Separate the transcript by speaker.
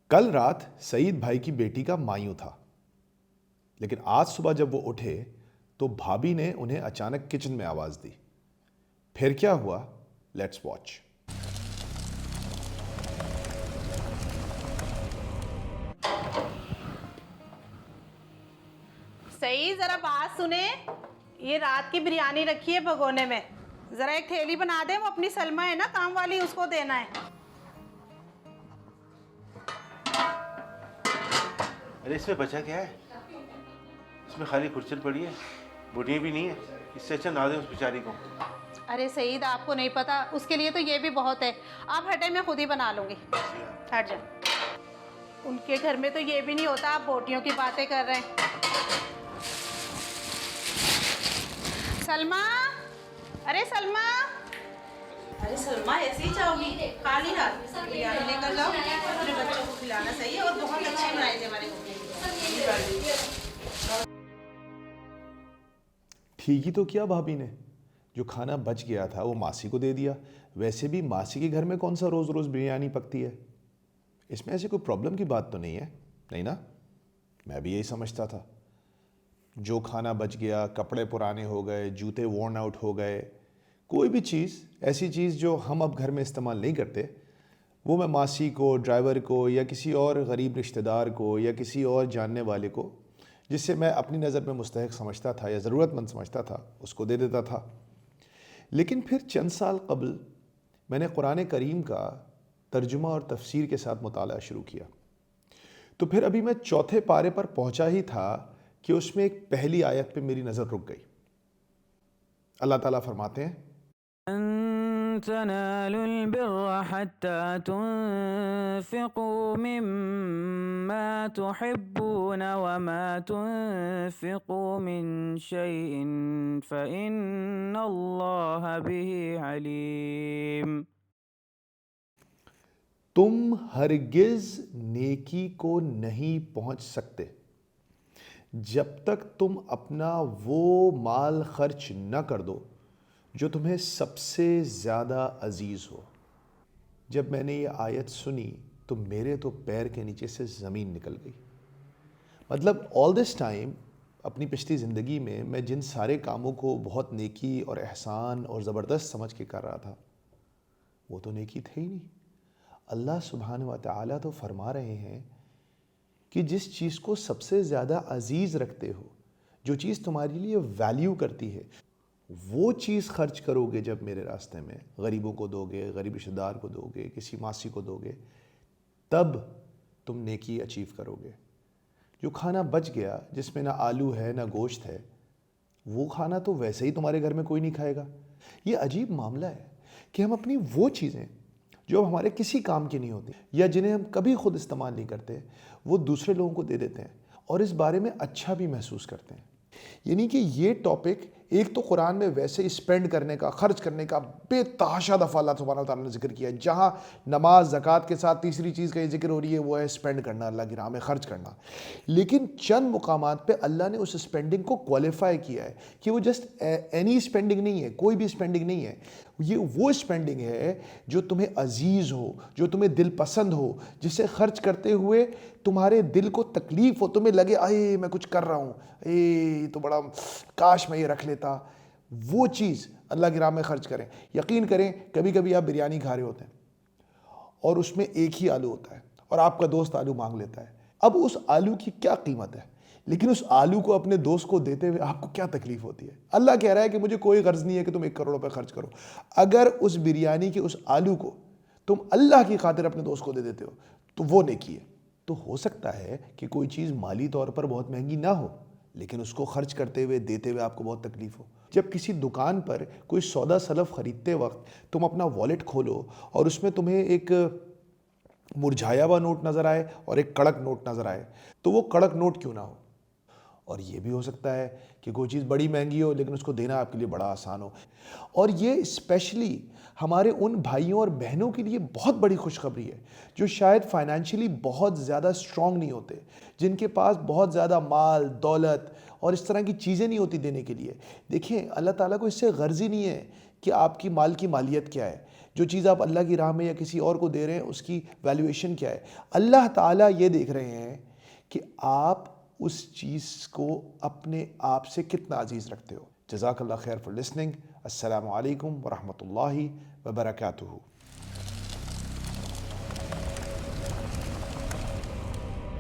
Speaker 1: کل رات سعید بھائی کی بیٹی کا مایوں تھا، لیکن آج صبح جب وہ اٹھے تو بھابھی نے انہیں اچانک کچن میں آواز دی۔ پھر کیا ہوا؟ Let's watch.
Speaker 2: صحیح، ذرا بات سنیں۔ یہ رات کی بریانی رکھی ہے بھگونے میں، ذرا ایک تھیلی بنا دیں، وہ اپنی سلمہ ہے نا کام والی، اس کو دینا ہے۔
Speaker 3: ارے اس میں بچا کیا ہے؟ اس میں خالی کرچن پڑی ہے، بوٹیاں بھی نہیں ہے، اس سے اچھا نہ دیں اس بیچاری کو۔
Speaker 2: ارے سعید، آپ کو نہیں پتا، اس کے لیے تو یہ بھی بہت ہے۔ آپ ہٹے، میں خود ہی بنا لوں گی، ہٹ جائیں۔ ان کے گھر میں تو یہ بھی نہیں ہوتا، آپ بوٹیوں کی باتیں کر رہے ہیں۔ سلمہ، ارے سلمہ، ارے سلمہ ایسے ہی جاؤ گی خالی ہاتھ؟ بریانی لے کر جاؤ، اپنے بچوں کو کھلانا صحیح ہے، اور بہت اچھی بنائی تھی ہمارے گھر۔
Speaker 1: ٹھیک ہی تو کیا بھابھی نے، جو کھانا بچ گیا تھا وہ ماسی کو دے دیا۔ ویسے بھی ماسی کے گھر میں کون سا روز روز بریانی پکتی ہے؟ اس میں ایسی کوئی پرابلم کی بات تو نہیں ہے، نہیں نا؟ میں بھی یہی سمجھتا تھا۔ جو کھانا بچ گیا، کپڑے پرانے ہو گئے، جوتے وورن آؤٹ ہو گئے، کوئی بھی چیز، ایسی چیز جو ہم اب گھر میں استعمال نہیں کرتے، وہ میں ماسی کو، ڈرائیور کو، یا کسی اور غریب رشتہ دار کو، یا کسی اور جاننے والے کو، جس سے میں اپنی نظر میں مستحق سمجھتا تھا یا ضرورت مند سمجھتا تھا، اس کو دے دیتا تھا۔ لیکن پھر چند سال قبل میں نے قرآن کریم کا ترجمہ اور تفسیر کے ساتھ مطالعہ شروع کیا، تو پھر ابھی میں چوتھے پارے پر پہنچا ہی تھا کہ اس میں ایک پہلی آیت پہ میری نظر رک گئی۔ اللہ تعالیٰ فرماتے ہیں،
Speaker 4: لن تنالوا البر حتى تنفقوا مما تحبون وما تنفقوا من شيء فإن الله به عليم۔
Speaker 1: تم ہرگز نیکی کو نہیں پہنچ سکتے جب تک تم اپنا وہ مال خرچ نہ کر دو جو تمہیں سب سے زیادہ عزیز ہو۔ جب میں نے یہ آیت سنی تو میرے تو پیر کے نیچے سے زمین نکل گئی۔ مطلب آل دس ٹائم اپنی پچھلی زندگی میں جن سارے کاموں کو بہت نیکی اور احسان اور زبردست سمجھ کے کر رہا تھا، وہ تو نیکی تھے ہی نہیں۔ اللہ سبحانہ و تعالیٰ تو فرما رہے ہیں کہ جس چیز کو سب سے زیادہ عزیز رکھتے ہو، جو چیز تمہارے لیے ویلیو کرتی ہے، وہ چیز خرچ کرو گے جب میرے راستے میں، غریبوں کو دو گے، غریب رشتہ دار کو دو گے، کسی ماسی کو دو گے، تب تم نیکی اچیو کرو گے۔ جو کھانا بچ گیا، جس میں نہ آلو ہے نہ گوشت ہے، وہ کھانا تو ویسے ہی تمہارے گھر میں کوئی نہیں کھائے گا۔ یہ عجیب معاملہ ہے کہ ہم اپنی وہ چیزیں جو ہمارے کسی کام کی نہیں ہوتی یا جنہیں ہم کبھی خود استعمال نہیں کرتے، وہ دوسرے لوگوں کو دے دیتے ہیں اور اس بارے میں اچھا بھی محسوس کرتے ہیں۔ یعنی کہ یہ ٹاپک ایک تو قرآن میں ویسے اسپینڈ کرنے کا، خرچ کرنے کا بے تحاشا دفعہ اللہ سبحانہ وتعالیٰ نے ذکر کیا ہے۔ جہاں نماز، زکوٰۃ کے ساتھ تیسری چیز کا یہ ذکر ہو رہی ہے، وہ ہے اسپینڈ کرنا، اللہ کی راہ میں خرچ کرنا۔ لیکن چند مقامات پہ اللہ نے اس اسپینڈنگ کو کوالیفائی کیا ہے کہ وہ جسٹ اینی اسپینڈنگ نہیں ہے، کوئی بھی اسپینڈنگ نہیں ہے، یہ وہ اسپینڈنگ ہے جو تمہیں عزیز ہو، جو تمہیں دل پسند ہو، جسے خرچ کرتے ہوئے تمہارے دل کو تکلیف ہو، تمہیں لگے آئے میں کچھ کر رہا ہوں، اے تو بڑا کاش میں یہ رکھ لیتا۔ وہ چیز اللہ کی راہ میں خرچ کریں۔ یقین کریں، کبھی کبھی آپ بریانی کھا رہے ہوتے ہیں اور اس میں ایک ہی آلو ہوتا ہے اور آپ کا دوست آلو مانگ لیتا ہے۔ اب اس آلو کی کیا قیمت ہے، لیکن اس آلو کو اپنے دوست کو دیتے ہوئے آپ کو کیا تکلیف ہوتی ہے۔ اللہ کہہ رہا ہے کہ مجھے کوئی غرض نہیں ہے کہ تم 1 کروڑ روپے خرچ کرو۔ اگر اس بریانی کے اس آلو کو تم اللہ کی خاطر اپنے دوست کو دے دیتے ہو تو وہ نیکی ہے۔ تو ہو سکتا ہے کہ کوئی چیز مالی طور پر بہت مہنگی نہ ہو، لیکن اس کو خرچ کرتے ہوئے، دیتے ہوئے آپ کو بہت تکلیف ہو۔ جب کسی دکان پر کوئی سودا سلف خریدتے وقت تم اپنا والیٹ کھولو اور اس میں تمہیں ایک مرجھایا ہوا نوٹ نظر آئے اور ایک کڑک نوٹ نظر آئے، تو وہ کڑک نوٹ کیوں نہ ہو؟ اور یہ بھی ہو سکتا ہے کہ کوئی چیز بڑی مہنگی ہو لیکن اس کو دینا آپ کے لیے بڑا آسان ہو۔ اور یہ اسپیشلی ہمارے ان بھائیوں اور بہنوں کے لیے بہت بڑی خوشخبری ہے جو شاید فائنینشلی بہت زیادہ اسٹرانگ نہیں ہوتے، جن کے پاس بہت زیادہ مال، دولت اور اس طرح کی چیزیں نہیں ہوتی دینے کے لیے۔ دیکھیں، اللہ تعالیٰ کو اس سے غرض ہی نہیں ہے کہ آپ کی مال کی مالیت کیا ہے۔ جو چیز آپ اللہ کی راہ میں یا کسی اور کو دے رہے ہیں اس کی ویلیویشن کیا ہے؟ اللہ تعالیٰ یہ دیکھ رہے ہیں کہ آپ اس چیز کو اپنے آپ سے کتنا عزیز رکھتے ہو۔ جزاک اللہ خیر فار لسننگ۔ السلام علیکم ورحمۃ اللہ وبرکاتہ۔